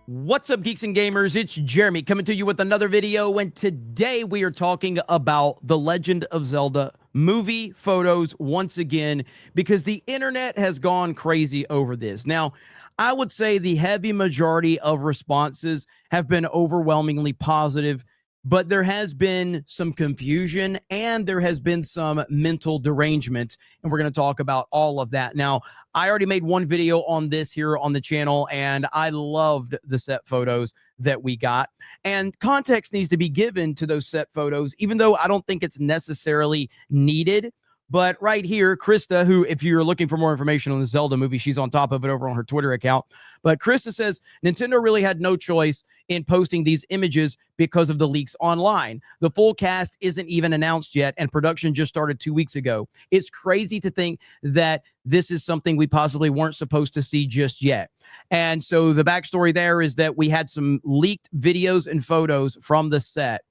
What's up, geeks and gamers? It's Jeremy coming to you with another video, and today we are talking about The Legend of Zelda movie photos once again, because the internet has gone crazy over this. Now, I would say the heavy majority of responses have been overwhelmingly positive, but there has been some confusion and there has been some mental derangement, and we're going to talk about all of that. Now, I already made one video on this here on the channel, and I loved the set photos that we got. And context needs to be given to those set photos, even though I don't think it's necessarily needed. But right here, Krista, who, if you're looking for more information on the Zelda movie, she's on top of it over on her Twitter account. But Krista says Nintendo really had no choice in posting these images because of the leaks online. The full cast isn't even announced yet, and production just started 2 weeks ago. It's crazy to think that this is something we possibly weren't supposed to see just yet. And so the backstory there is that we had some leaked videos and photos from the set.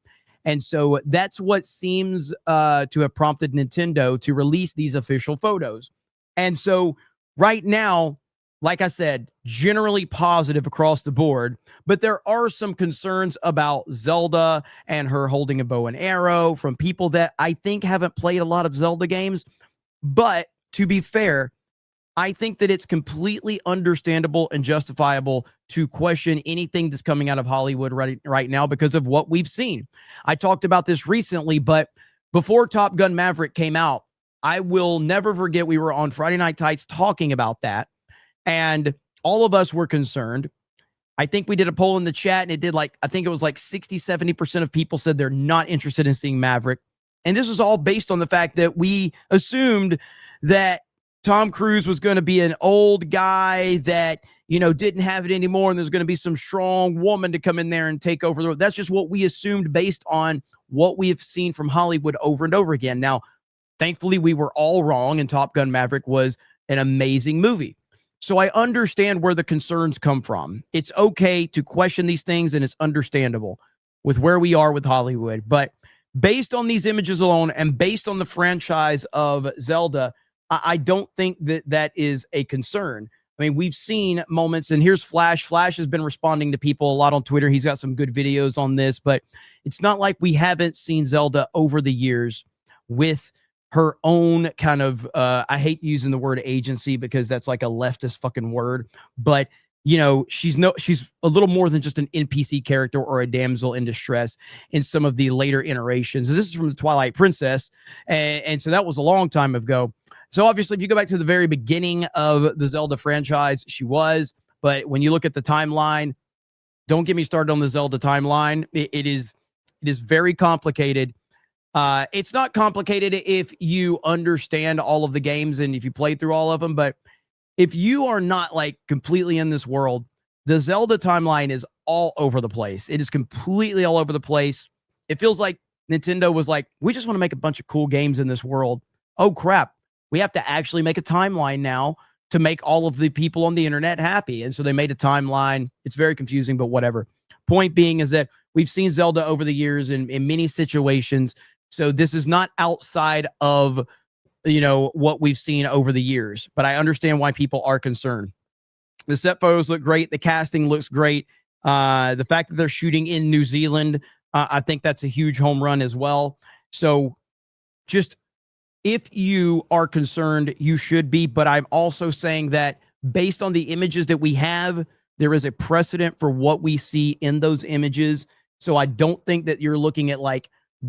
And so that's what seems to have prompted Nintendo to release these official photos. And so right now, like I said, generally positive across the board, but there are some concerns about Zelda and her holding a bow and arrow from people that I think haven't played a lot of Zelda games. But to be fair, I think that it's completely understandable and justifiable to question anything that's coming out of Hollywood right now because of what we've seen. I talked about this recently, but before Top Gun Maverick came out, I will never forget we were on Friday Night Tights talking about that, and all of us were concerned. I think we did a poll in the chat, and it did I think it was 60-70% of people said they're not interested in seeing Maverick. And this was all based on the fact that we assumed that Tom Cruise was going to be an old guy that, didn't have it anymore, and there's going to be some strong woman to come in there and take over. That's just what we assumed based on what we have seen from Hollywood over and over again. Now, thankfully, we were all wrong, and Top Gun Maverick was an amazing movie. So I understand where the concerns come from. It's okay to question these things, and it's understandable with where we are with Hollywood. But based on these images alone and based on the franchise of Zelda, I don't think that that is a concern. I mean, we've seen moments, and here's Flash. Flash has been responding to people a lot on Twitter. He's got some good videos on this, but it's not like we haven't seen Zelda over the years with her own kind of, I hate using the word agency because that's like a leftist fucking word, but she's a little more than just an NPC character or a damsel in distress in some of the later iterations. This is from the Twilight Princess, and so that was a long time ago. So obviously, if you go back to the very beginning of the Zelda franchise, she was. But when you look at the timeline, don't get me started on the Zelda timeline. It is very complicated. It's not complicated if you understand all of the games and if you play through all of them. But if you are not completely in this world, the Zelda timeline is all over the place. It is completely all over the place. It feels like Nintendo was like, we just want to make a bunch of cool games in this world. Oh, crap. We have to actually make a timeline now to make all of the people on the internet happy. And so they made a timeline. It's very confusing, but whatever. Point being is that we've seen Zelda over the years in many situations. So this is not outside of, what we've seen over the years. But I understand why people are concerned. The set photos look great. The casting looks great. The fact that they're shooting in New Zealand, I think that's a huge home run as well. So just, if you are concerned, you should be. But I'm also saying that based on the images that we have, there is a precedent for what we see in those images. So I don't think that you're looking at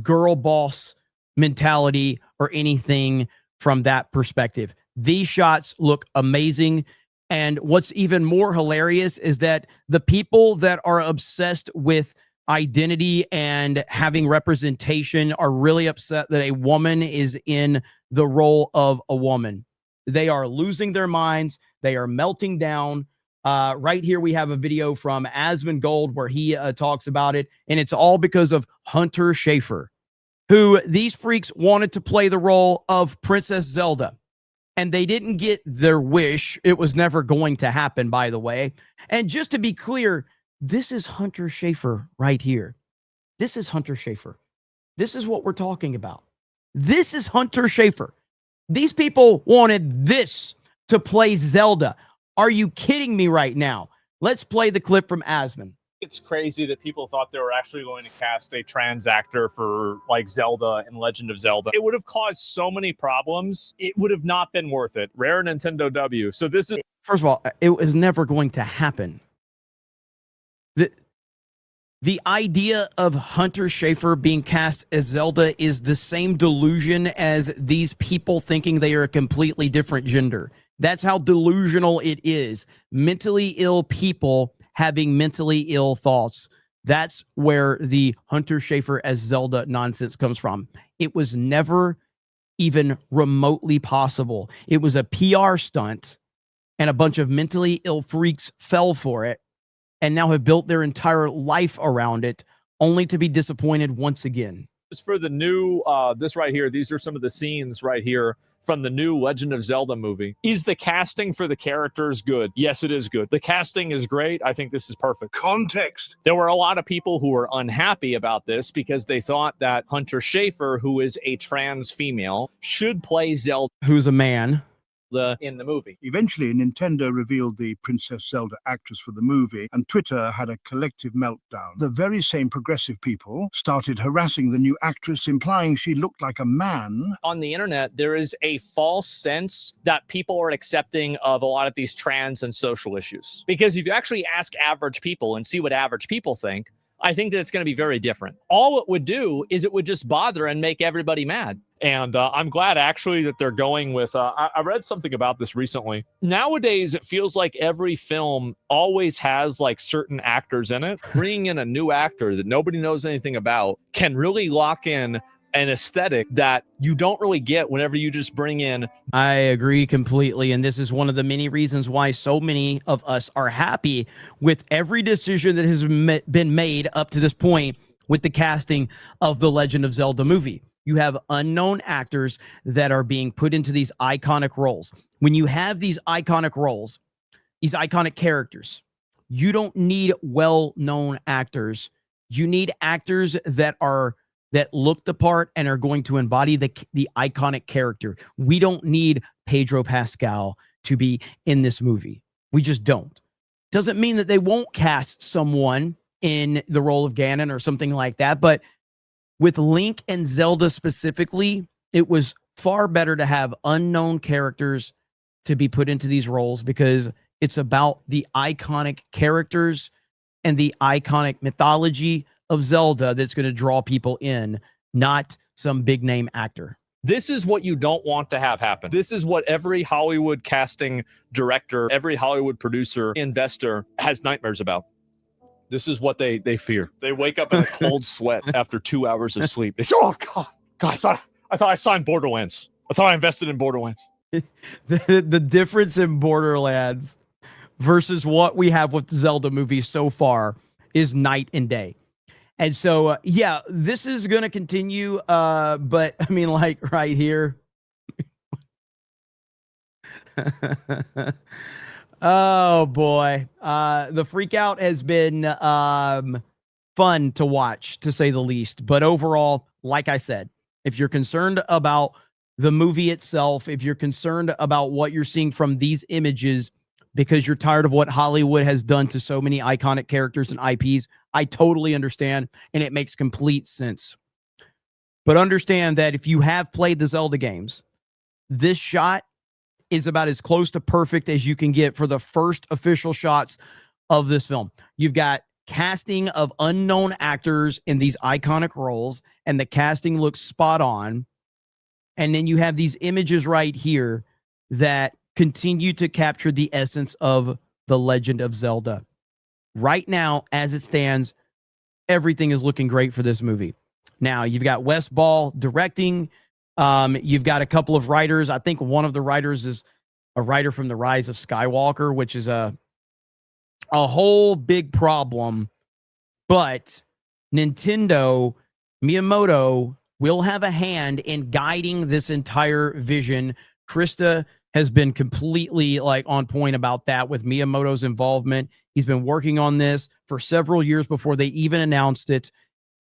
girl boss mentality or anything from that perspective. These shots look amazing. And what's even more hilarious is that the people that are obsessed with identity and having representation are really upset that a woman is in the role of a woman. They are losing their minds. They are melting down. Right here, we have a video from Asmongold where he talks about it, and it's all because of Hunter Schafer, who these freaks wanted to play the role of Princess Zelda, and they didn't get their wish. It was never going to happen, by the way. And just to be clear, this is Hunter Schafer right here. This is Hunter Schafer. This is what we're talking about. This is Hunter Schafer. These people wanted this to play Zelda. Are you kidding me right now? Let's play the clip from Asman. It's crazy that people thought they were actually going to cast a trans actor for like Zelda and Legend of Zelda. It would have caused so many problems. It would have not been worth it. Rare Nintendo W. So this is... First of all, it was never going to happen. The idea of Hunter Schafer being cast as Zelda is the same delusion as these people thinking they are a completely different gender. That's how delusional it is. Mentally ill people having mentally ill thoughts. That's where the Hunter Schafer as Zelda nonsense comes from. It was never even remotely possible. It was a PR stunt, and a bunch of mentally ill freaks fell for it and now have built their entire life around it, only to be disappointed once again. For the new, this right here, these are some of the scenes right here from the new Legend of Zelda movie. Is the casting for the characters good? Yes, it is good. The casting is great. I think this is perfect. Context. There were a lot of people who were unhappy about this because they thought that Hunter Schafer, who is a trans female, should play Zelda, who's a man, in the movie. Eventually, Nintendo revealed the Princess Zelda actress for the movie, and Twitter had a collective meltdown. The very same progressive people started harassing the new actress, implying she looked like a man. On the internet, there is a false sense that people are accepting of a lot of these trans and social issues. Because if you actually ask average people and see what average people think, I think that it's going to be very different. All it would do is it would just bother and make everybody mad. And I'm glad actually that they're going with, I read something about this recently. Nowadays, it feels like every film always has like certain actors in it. Bringing in a new actor that nobody knows anything about can really lock in an aesthetic that you don't really get whenever you just bring in. I agree completely. And this is one of the many reasons why so many of us are happy with every decision that has been made up to this point with the casting of the Legend of Zelda movie. You have unknown actors that are being put into these iconic roles. When you have these iconic roles, these iconic characters, you don't need well-known actors. You need actors that look the part and are going to embody the iconic character. We don't need Pedro Pascal to be in this movie. We just don't. Doesn't mean that they won't cast someone in the role of Ganon or something like that, but with Link and Zelda specifically, it was far better to have unknown characters to be put into these roles because it's about the iconic characters and the iconic mythology of Zelda that's going to draw people in, not some big name actor. This is what you don't want to have happen. This is what every Hollywood casting director, every Hollywood producer, investor has nightmares about. This is what they fear. They wake up in a cold sweat after 2 hours of sleep. They say, "Oh God, I thought I signed Borderlands. I thought I invested in Borderlands." the difference in Borderlands versus what we have with the Zelda movie so far is night and day. And so, yeah, this is going to continue. But I mean, like right here. Oh, boy. The freak out has been fun to watch, to say the least. But overall, like I said, if you're concerned about the movie itself, if you're concerned about what you're seeing from these images, because you're tired of what Hollywood has done to so many iconic characters and IPs, I totally understand, and it makes complete sense. But understand that if you have played the Zelda games, this shot is about as close to perfect as you can get for the first official shots of this film. You've got casting of unknown actors in these iconic roles, and the casting looks spot on. And then you have these images right here that continue to capture the essence of the Legend of Zelda. Right now, as it stands, everything is looking great for this movie. Now, you've got Wes Ball directing. You've got a couple of writers. I think one of the writers is a writer from The Rise of Skywalker, which is a whole big problem. But Nintendo, Miyamoto, will have a hand in guiding this entire vision. Krista has been completely like on point about that with Miyamoto's involvement. He's been working on this for several years before they even announced it.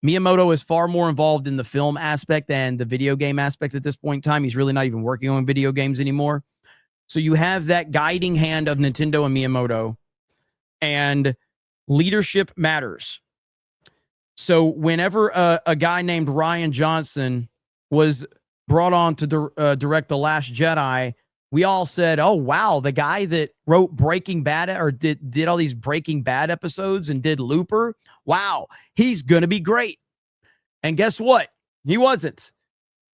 Miyamoto is far more involved in the film aspect than the video game aspect at this point in time. He's really not even working on video games anymore. So you have that guiding hand of Nintendo and Miyamoto. and leadership matters. So whenever a guy named Rian Johnson was brought on to direct The Last Jedi, we all said, oh, wow, the guy that wrote Breaking Bad or did all these Breaking Bad episodes and did Looper, wow, he's going to be great. And guess what? He wasn't.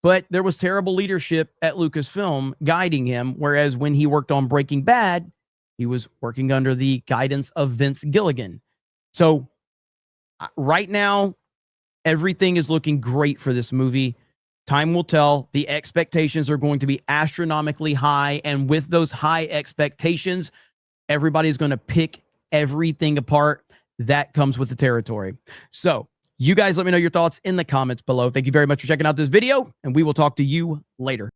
But there was terrible leadership at Lucasfilm guiding him, whereas when he worked on Breaking Bad, he was working under the guidance of Vince Gilligan. So right now, everything is looking great for this movie. Time will tell. The expectations are going to be astronomically high. And with those high expectations, everybody's going to pick everything apart. That comes with the territory. So you guys let me know your thoughts in the comments below. Thank you very much for checking out this video, and we will talk to you later.